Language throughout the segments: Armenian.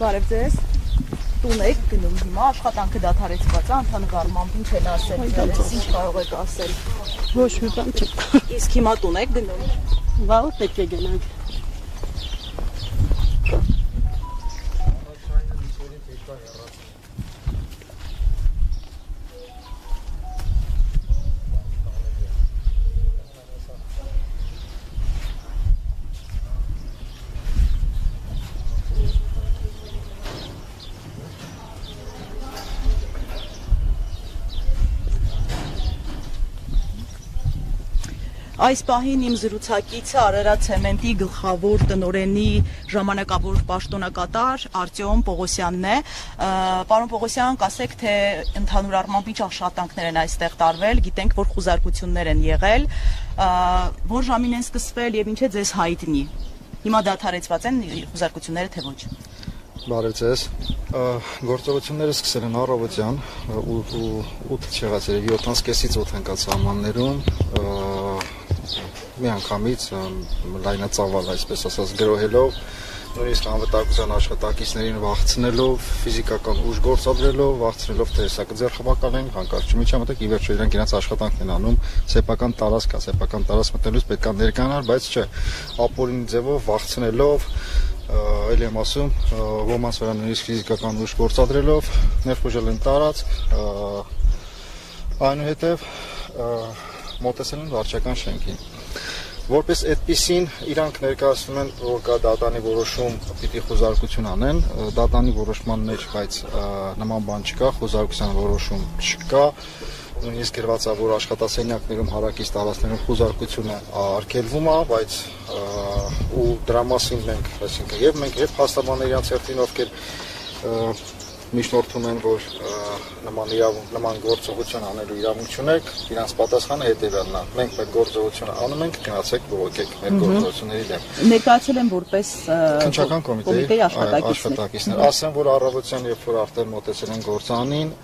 Բարև ձեզ։ Տուն եք գնում հիմա, աշխատանքը դադարեցված է, ընդհանրապես ինչ են ասել, ինչ կարող եք ասել։ Ոչ մի բան չկա։ Իսկ հիմա տուն եք գնում։ Վաղ պետք է գնանք։ Այս պահին իմ զրուցակիցը Արարատ ցեմենտի գլխավոր տնօրենի ժամանակավոր պաշտոնակատար Արտյոմ Պողոսյանն է։ Պարոն Պողոսյան, կասեք, թե ընդհանուր առմամբ ինչ աշխատանքներ են այստեղ տարվել, գիտենք, որ խուզարկություններ են եղել, որ ժամին են սկսվել եւ ինչ է ձեզ հայտնի։ Հիմա դադարեցված են խուզարկությունները, թե ոչ։ Բարև ձեզ։ Գործողությունները սկսել են առավոտյան 8 չեղած երևի 7:30-ից 8 ընկած սահմաններում մի անգամից լայնածավալ, այսպես ասած, գրոհելով, նույնիսկ անվտանգության աշխատակիցներին վախցնելով, ֆիզիկական ուժ գործադրելով, վախցնելով թե հեսակը ձեռքբակալեն, հանկարծ միջամտեք, ի վերջո իրենք իրենց աշխատանքն են անում, սեփական տարածք կա, սեփական տարածք մտնելուց պետք է ներկայանալ, բայց չէ, ապօրինի ձևով վախցնելով, այլ եմ ասում, ոմանց վրա նույնիսկ ֆիզիկական ուժ գործադրելով, ներխուժել են տարածք, այնուհետև մոտեցել են վարչական շենքին։ Որպես այդպիսին իրանք ներկայացնում են, որ կա դատանի որոշում, պիտի խոզարկություն անեն, դատանի որոշման մեջ, բայց նման բան չկա, խոզարկության որոշում չկա, նույնիսկ գրված է, որ աշխատասենյակներում հարակից տարածքներում խոզարկությունը արգելվում է, բայց ու դրա մասին մենք, այսինքն եւ մենք եւ փաստաբանները իրանց հերթին ովքեր միջնորդում են, որ նման գործողություն անելու իրավունք չունեք, իրանց պատասխանը հետևյալն է։ Մենք մեր գործողությունը անում ենք, գնացեք բողոքեք մեր գործողությունների դեմ։ Ներկայացել են որպես քննչական կոմիտեի աշխատակիցներ։ Ասեմ, որ առավոտյան, երբ որ արդեն մոտեցել են գործանին,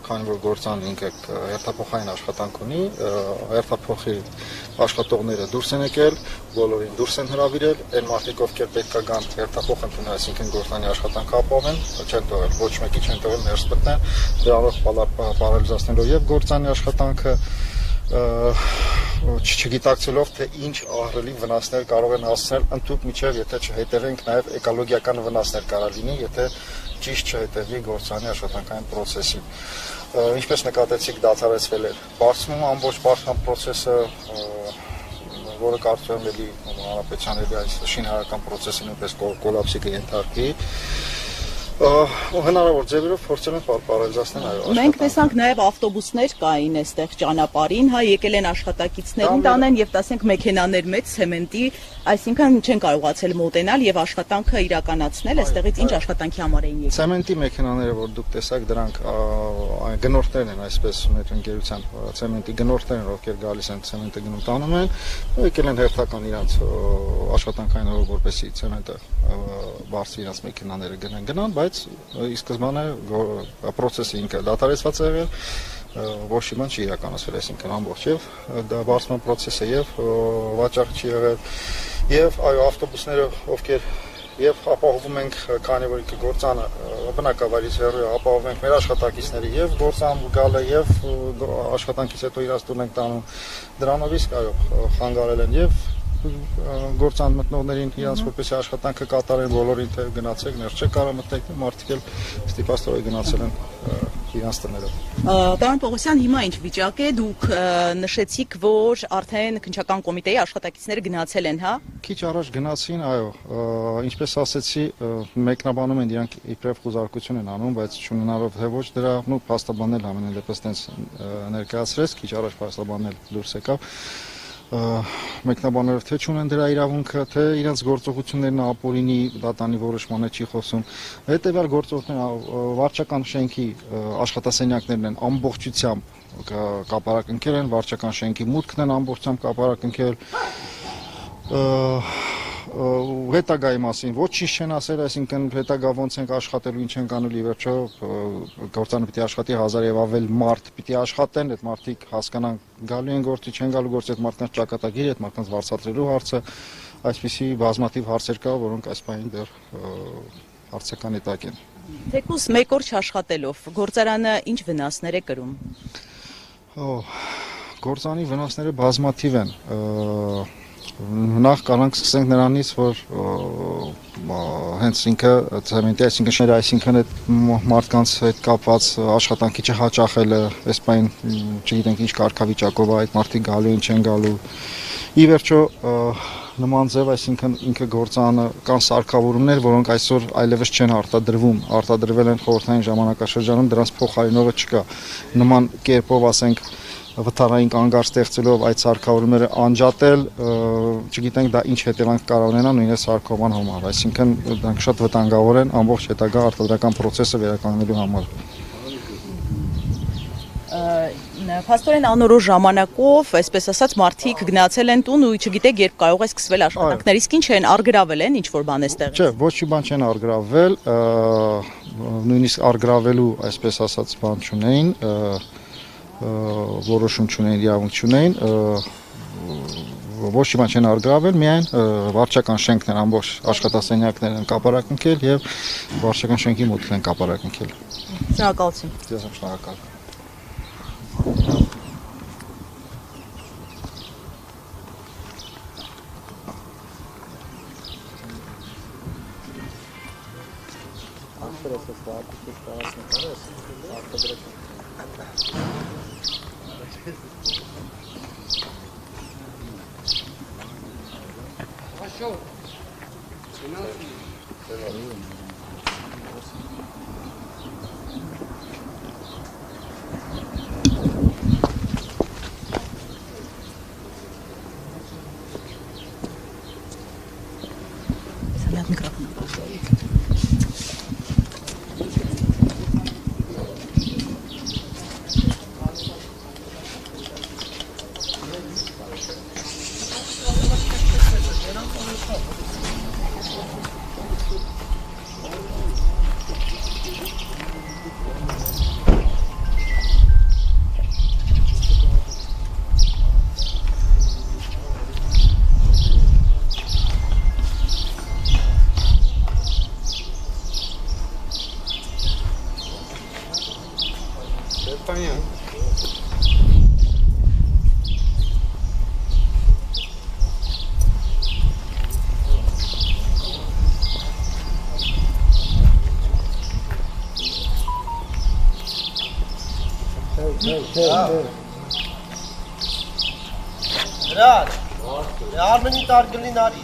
քանի որ գործան ինքը հերթափոխային աշխատանք ունի, հերթափոխի աշխատողները դուրս են եկել, բոլորին դուրս են հրավիրել, այն մարդիկ, ովքեր պետք է գան հերթափոխ ընդունել, այսինքն գործանի աշխատանքը ապահովեն, չեն թողել, ոչ մեկի չեն թողել ներս մտնել, դրանով պարալիզացնելով եւ գործանի աշխատանքը, չգիտակցելով, թե ինչ ահռելի վնասներ կարող են հասնել ընդհանուր միջև, եթե չհետևենք նաեւ էկոլոգիական վնասներ կարող լինի, եթե ճիշտ չհետևի գործանի աշխատանքային process-ին։ Ինչպես նկատեցիք, դադարեցվել է բարձրում ամբողջ բարքան process-ը, որը կարծում եմ էլի հանրապետության այս շինարարական process-ը նույնպես կոլապսի կենթարկվի։ Հնարավոր ձևերով փորձել են պարալիզացնել այո։ Մենք տեսանք նաև ավտոբուսներ կային այստեղ ճանապարհին, հա, եկել են աշխատակիցներին տանեն եւ տասենք մեքենաներ մեծ ցեմենտի, այսինքն չեն կարողացել մոտենալ եւ աշխատանքը իրականացնել, այստեղից ինչ աշխատանքի համար էին եկել։ Ցեմենտի մեքենաները, որ դուք տեսաք, դրանք գնորդներն են, այսպես մեր ընկերության ցեմենտի գնորդներն, ովքեր գալիս են ցեմենտը գնում տանում են, եկել են հերթական իրանց աշխատանքային օրը, որպեսզի ցեմենտը բարձր իրանց մեքենաները գնան, բայց ի սկզբանե process-ը ինքը դադարեցված է եղել, ոչ մի բան չի իրականացվել, այսինքն ամբողջ եւ դա բարձրման process-ը եւ վաճառք չի եղել եւ այո ավտոբուսները ովքեր եւ ապահովում ենք, քանի որ գործանը բնակավայրից հեռու է, ապահովում ենք մեր աշխատակիցների եւ գործան գալը եւ աշխատանքից հետո իրաց տուն ենք տանում, դրանով իսկ այո խանգարել են եւ գործան մտնողներին իրանց որպեսի աշխատանքը կատարեն, բոլորին թե գնացեք, ներս չեք կարող մտնեք, մարդիկ էլ ստիպաստորեն գնացել են իրանց տներով։ Պարոն Պողոսյան, հիմա ինչ վիճակ է, դուք նշեցիք, որ արդեն քննչական կոմիտեի աշխատակիցները գնացել են, հա։ Քիչ առաջ գնացին, այո, ինչպես ասեցի, մեկնաբանում են իրանք իբրև խոզարկություն են անում, բայց չունենալով թե ոչ դրա, նո փաստաբանել ամենայն դեպս տենց ներկայացրեց, քիչ առաջ փաստաբանել դուրս եկավ մեկնաբանելով թե չունեն դրա իրավունքը, թե իրենց գործողություններն ապօրինի դատանի որոշմանը չի խոսում։ Հետևյալ գործողությունները վարչական շենքի աշխատասենյակներն են ամբողջությամբ կապարակնքել են, վարչական շենքի մուտքն են ամբողջությամբ կապարակնքել, հետագայի մասին ոչինչ չեն ասել, այսինքն հետագա ոնց ենք աշխատելու, ինչ ենք անելու, ի վերջո գործանը պիտի աշխատի 1000 եւ ավել մարդ պիտի աշխատեն, այդ մարդիկ հասկանան գալու են գործի, չեն գալու գործի, այդ մարդկանց ճակատագիրը, այդ մարդկանց վարձատրելու հարցը, այսպիսի բազմաթիվ հարցեր կա, որոնք այս պահին դեռ հարցականի տակ են։ Թեկուզ մեկ օր չաշխատելով գործարանը ինչ վնասներ է կրում։ Գործանի վնասները բազմաթիվ են։ Նախ կարանք սկսենք նրանից, որ հենց ինքը ցեմենտի, այսինքն այդ մարդկանց հետ կապված աշխատանքի չհաճախելը, այս բան չգիտենք ինչ կարգավիճակով է այդ մարդիկ գալու են, չեն գալու։ Ի վերջո նման ձև, այսինքն ինքը գործանը կան սարքավորումներ, որոնք այսօր այլևս չեն արտադրվում, արտադրվել են խորհրդային ժամանակաշրջանում, դրանց փոխարինողը չկա։ Նման կերպով, ասենք, վթարային կանգար ստեղծելով այդ սարքավորումները անջատել, չգիտենք դա ինչ հետևանք կարող ունենա նույնիսկ սարքողման համար, այսինքն դրանք շատ վտանգավոր են ամբողջ հետագա արտադրական process-ը վերականգնելու համար։ Փաստորեն անորոշ ժամանակով, այսպես ասած, մարդիկ գնացել են տուն ու չգիտեք երբ կարող է սկսվել աշխատանքները, իսկ ինչ են արգրավել են, ինչ որ բան է ստեղծել։ Չէ, ոչ մի բան չեն արգրավել, նույնիսկ արգրավելու, այսպես ասած, բան չունեին, որոշում չունեին, իրավունք չունեին, ոչ մի բան չեն արգրավել, միայն վարչական շենքն են ամբողջ աշխատասենյակներն են կապարակնքել եւ վարչական շենքի մուտքն են կապարակնքել։ Շնորհակալություն։ Ձեզ եմ շնորհակալ։ Raj, Armeni targılın ari.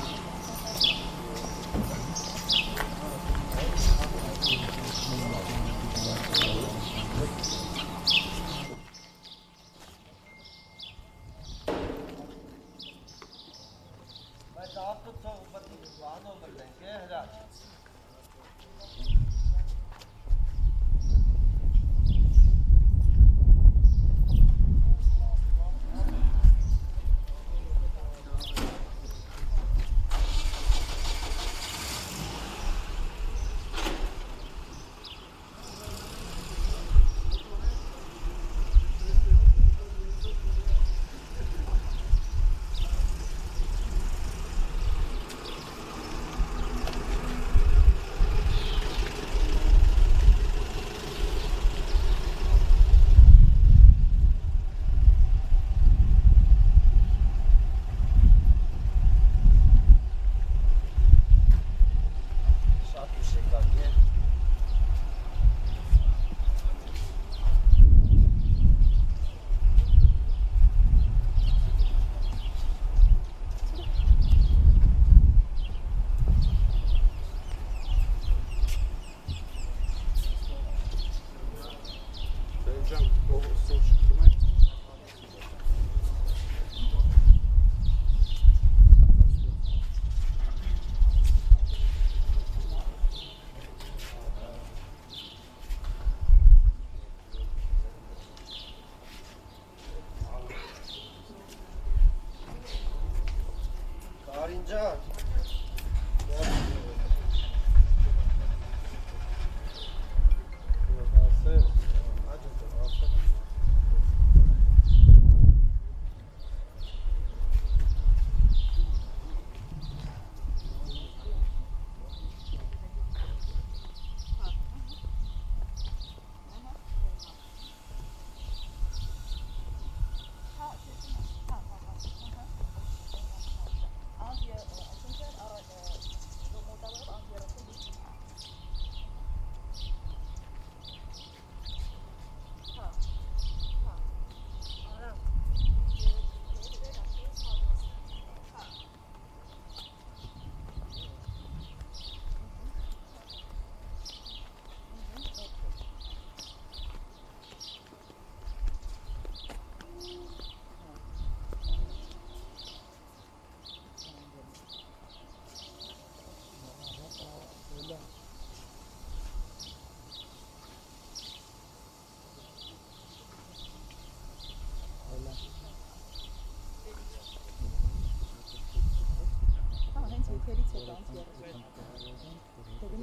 Karincan.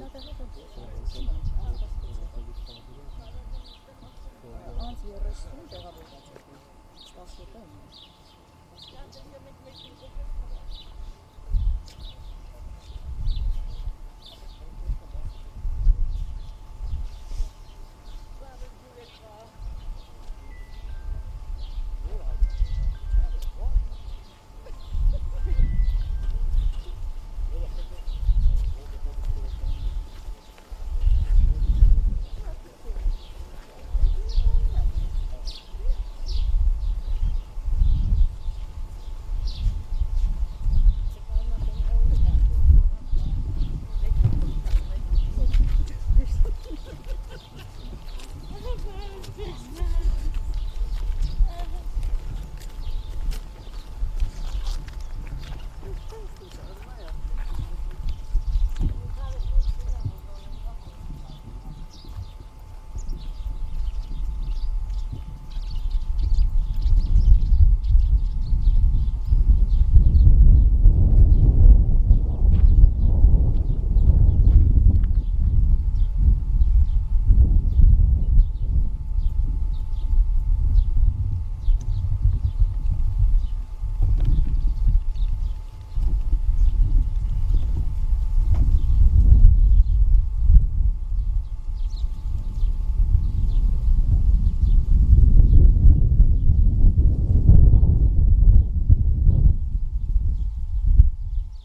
Հիմնադեղը